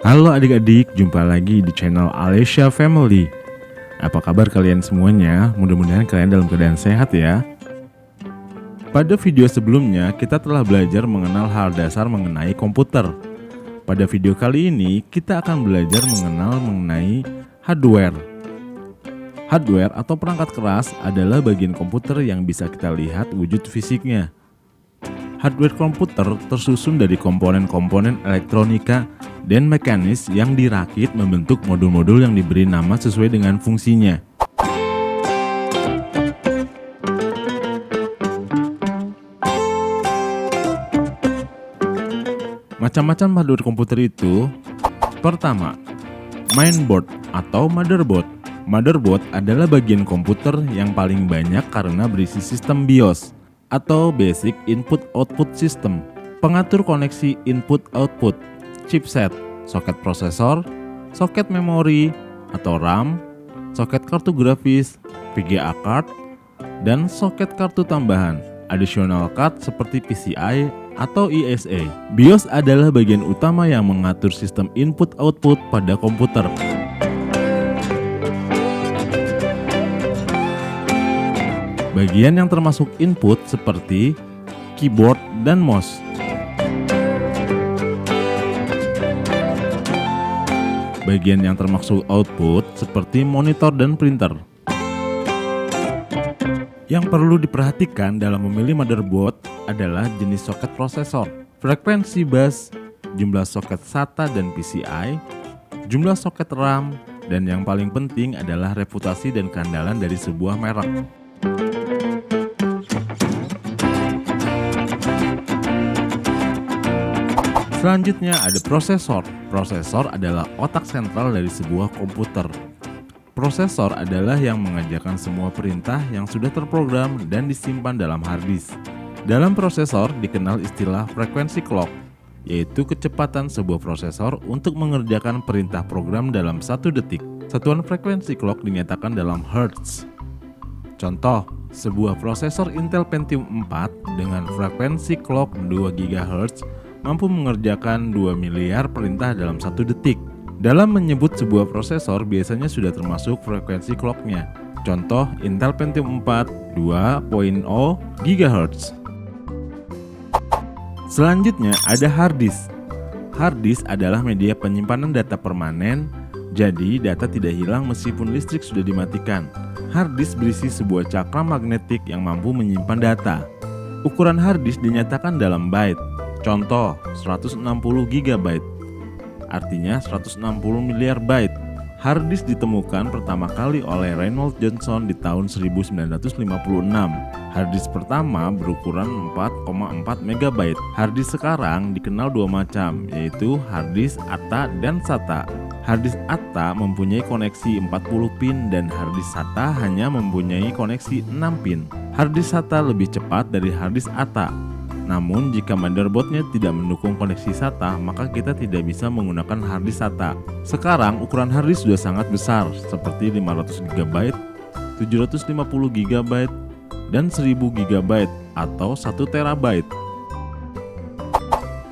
Halo adik-adik, jumpa lagi di channel Alesha Family. Apa kabar kalian semuanya? Mudah-mudahan kalian dalam keadaan sehat ya. Pada video sebelumnya, kita telah belajar mengenal hal dasar mengenai komputer. Pada video kali ini, kita akan belajar mengenai hardware. Hardware atau perangkat keras adalah bagian komputer yang bisa kita lihat wujud fisiknya. Hardware komputer tersusun dari komponen-komponen elektronika dan mekanis yang dirakit membentuk modul-modul yang diberi nama sesuai dengan fungsinya. Macam-macam hardware komputer itu. Pertama, mainboard atau motherboard. Motherboard adalah bagian komputer yang paling banyak karena berisi sistem BIOS atau Basic Input Output System, pengatur koneksi input-output, chipset, soket prosesor, soket memori atau RAM, soket kartu grafis, VGA card, dan soket kartu tambahan, additional card seperti PCI atau ESA. BIOS adalah bagian utama yang mengatur sistem input-output pada komputer. Bagian yang termasuk input seperti keyboard dan mouse. Bagian yang termasuk output seperti monitor dan printer. Yang perlu diperhatikan dalam memilih motherboard adalah jenis soket prosesor, frekuensi bus, jumlah soket SATA dan PCI, jumlah soket RAM, dan yang paling penting adalah reputasi dan keandalan dari sebuah merek. Selanjutnya ada prosesor. Prosesor adalah otak sentral dari sebuah komputer. Prosesor adalah yang mengerjakan semua perintah yang sudah terprogram dan disimpan dalam hard disk. Dalam prosesor dikenal istilah frekuensi clock, yaitu kecepatan sebuah prosesor untuk mengerjakan perintah program dalam 1 detik. Satuan frekuensi clock dinyatakan dalam hertz. Contoh, sebuah prosesor Intel Pentium 4 dengan frekuensi clock 2 GHz mampu mengerjakan 2 miliar perintah dalam 1 detik. Dalam menyebut sebuah prosesor biasanya sudah termasuk frekuensi clocknya. Contoh Intel Pentium 4 2.0 GHz. Selanjutnya ada hard disk. Hard disk adalah media penyimpanan data permanen, jadi data tidak hilang meskipun listrik sudah dimatikan. Hard disk berisi sebuah cakram magnetik yang mampu menyimpan data. Ukuran hard disk dinyatakan dalam byte. Contoh 160 GB, artinya 160 miliar byte. Hard disk ditemukan pertama kali oleh Reynolds Johnson di tahun 1956. Hard disk pertama berukuran 4,4 MB. Hard disk sekarang dikenal dua macam, yaitu hard disk ATA dan SATA. Hard disk ATA mempunyai koneksi 40 pin dan hard disk SATA hanya mempunyai koneksi 6 pin. Hard disk SATA lebih cepat dari hard disk ATA. Namun jika motherboardnya tidak mendukung koneksi SATA, maka kita tidak bisa menggunakan hard disk SATA. Sekarang ukuran hard disk sudah sangat besar, seperti 500 GB, 750 GB, dan 1000 GB atau 1 TB.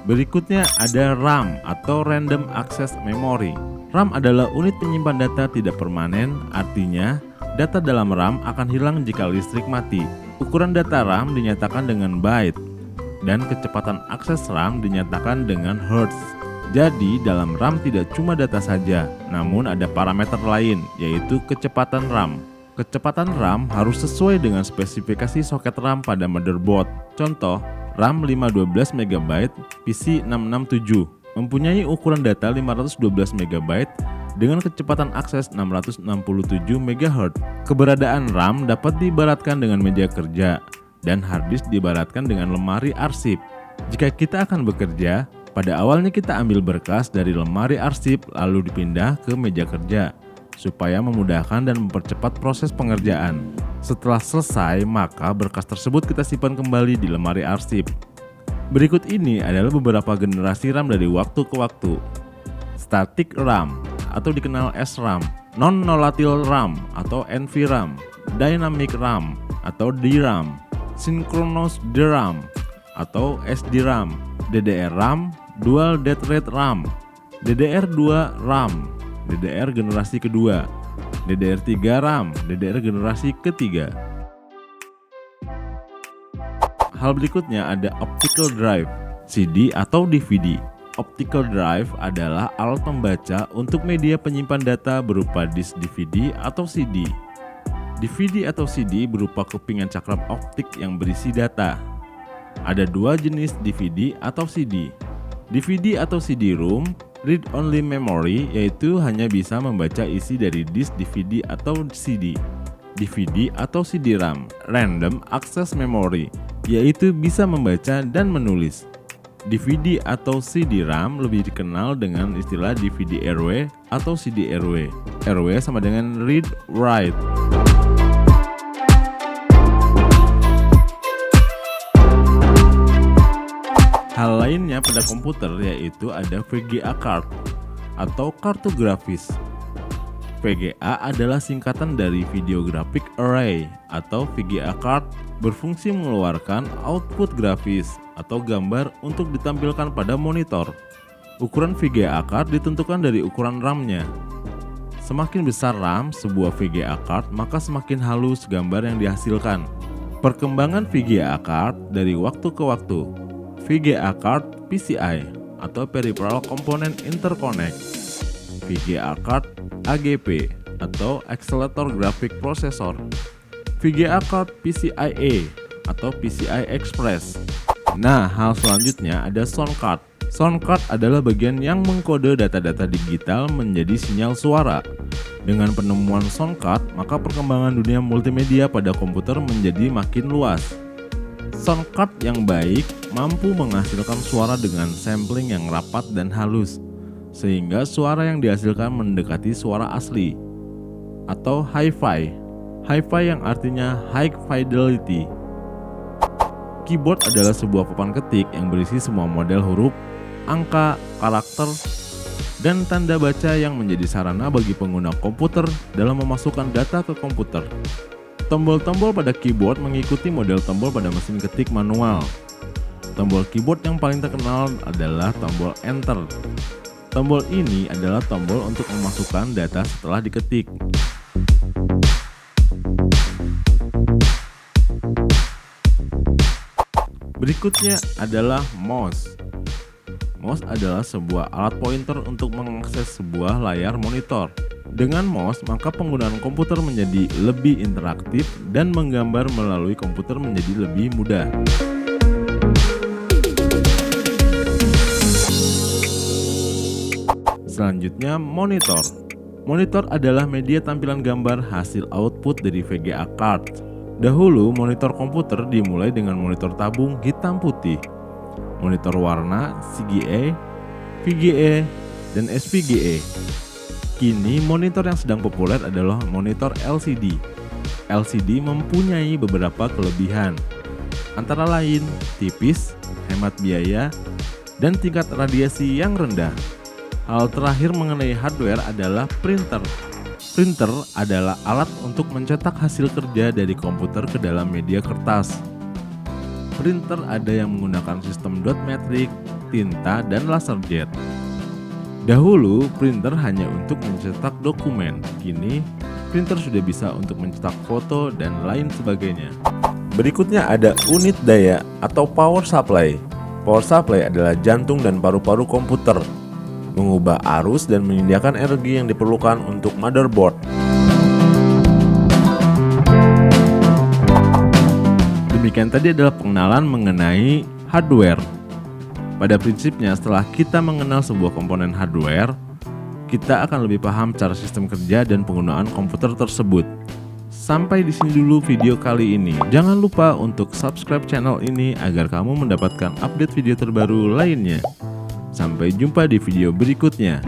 Berikutnya ada RAM atau Random Access Memory. RAM adalah unit penyimpan data tidak permanen, artinya data dalam RAM akan hilang jika listrik mati. Ukuran data RAM dinyatakan dengan byte, dan kecepatan akses RAM dinyatakan dengan hertz. Jadi dalam RAM tidak cuma data saja, namun ada parameter lain, yaitu kecepatan RAM. Kecepatan RAM harus sesuai dengan spesifikasi soket RAM pada motherboard. Contoh, RAM 512 MB, PC 667, mempunyai ukuran data 512 MB dengan kecepatan akses 667 MHz. Keberadaan RAM dapat diibaratkan dengan meja kerja, dan hard disk diibaratkan dengan lemari arsip. Jika kita akan bekerja, pada awalnya kita ambil berkas dari lemari arsip lalu dipindah ke meja kerja, supaya memudahkan dan mempercepat proses pengerjaan. Setelah selesai, maka berkas tersebut kita simpan kembali di lemari arsip. Berikut ini adalah beberapa generasi RAM dari waktu ke waktu. Static RAM atau dikenal SRAM, Non-Volatile RAM atau NVRAM, Dynamic RAM atau DRAM, Synchronous DRAM atau SDRAM, DDR-RAM, Dual Date Rate RAM, DDR2 RAM, DDR generasi kedua, DDR3 RAM, DDR generasi ketiga. Hal berikutnya ada optical drive, CD atau DVD. Optical drive adalah alat pembaca untuk media penyimpan data berupa disk DVD atau CD. DVD atau CD berupa kepingan cakram optik yang berisi data. Ada dua jenis DVD atau CD. DVD atau CD-ROM, read-only memory, yaitu hanya bisa membaca isi dari disk DVD atau CD. DVD atau CD-RAM, random access memory, yaitu bisa membaca dan menulis. DVD atau CD-RAM lebih dikenal dengan istilah DVD-RW atau CD-RW. RW sama dengan read write. Hal lainnya pada komputer yaitu ada VGA card atau kartu grafis. VGA adalah singkatan dari Video Graphic Array atau VGA card, berfungsi mengeluarkan output grafis atau gambar untuk ditampilkan pada monitor. Ukuran VGA card ditentukan dari ukuran RAM-nya. Semakin besar RAM sebuah VGA card, maka semakin halus gambar yang dihasilkan. Perkembangan VGA card dari waktu ke waktu. VGA card PCI atau Peripheral Component Interconnect. VGA card AGP atau Accelerator Graphic Processor. VGA card PCIe atau PCI Express. Nah, hal selanjutnya ada sound card. Sound card adalah bagian yang mengkode data-data digital menjadi sinyal suara. Dengan penemuan sound card, maka perkembangan dunia multimedia pada komputer menjadi makin luas. Sound card yang baik mampu menghasilkan suara dengan sampling yang rapat dan halus, sehingga suara yang dihasilkan mendekati suara asli atau hi-fi. Hi-fi yang artinya high fidelity. Keyboard adalah sebuah papan ketik yang berisi semua model huruf, angka, karakter, dan tanda baca yang menjadi sarana bagi pengguna komputer dalam memasukkan data ke komputer. Tombol-tombol pada keyboard mengikuti model tombol pada mesin ketik manual. Tombol keyboard yang paling terkenal adalah tombol Enter. Tombol ini adalah tombol untuk memasukkan data setelah diketik. Berikutnya adalah mouse. Mouse adalah sebuah alat pointer untuk mengakses sebuah layar monitor. Dengan mouse, maka penggunaan komputer menjadi lebih interaktif dan menggambar melalui komputer menjadi lebih mudah. Selanjutnya, monitor. Monitor adalah media tampilan gambar hasil output dari VGA card. Dahulu, monitor komputer dimulai dengan monitor tabung hitam putih, monitor warna CGA, VGA, dan SVGA. Kini, monitor yang sedang populer adalah monitor LCD. LCD mempunyai beberapa kelebihan, antara lain tipis, hemat biaya, dan tingkat radiasi yang rendah. Hal terakhir mengenai hardware adalah printer. Printer adalah alat untuk mencetak hasil kerja dari komputer ke dalam media kertas. Printer ada yang menggunakan sistem dot matrix, tinta, dan laserjet. Dahulu, printer hanya untuk mencetak dokumen. Kini, printer sudah bisa untuk mencetak foto dan lain sebagainya. Berikutnya ada unit daya atau power supply. Power supply adalah jantung dan paru-paru komputer, mengubah arus dan menyediakan energi yang diperlukan untuk motherboard. Demikian tadi adalah pengenalan mengenai hardware. Pada prinsipnya, setelah kita mengenal sebuah komponen hardware, kita akan lebih paham cara sistem kerja dan penggunaan komputer tersebut. Sampai di sini dulu video kali ini. Jangan lupa untuk subscribe channel ini agar kamu mendapatkan update video terbaru lainnya. Sampai jumpa di video berikutnya.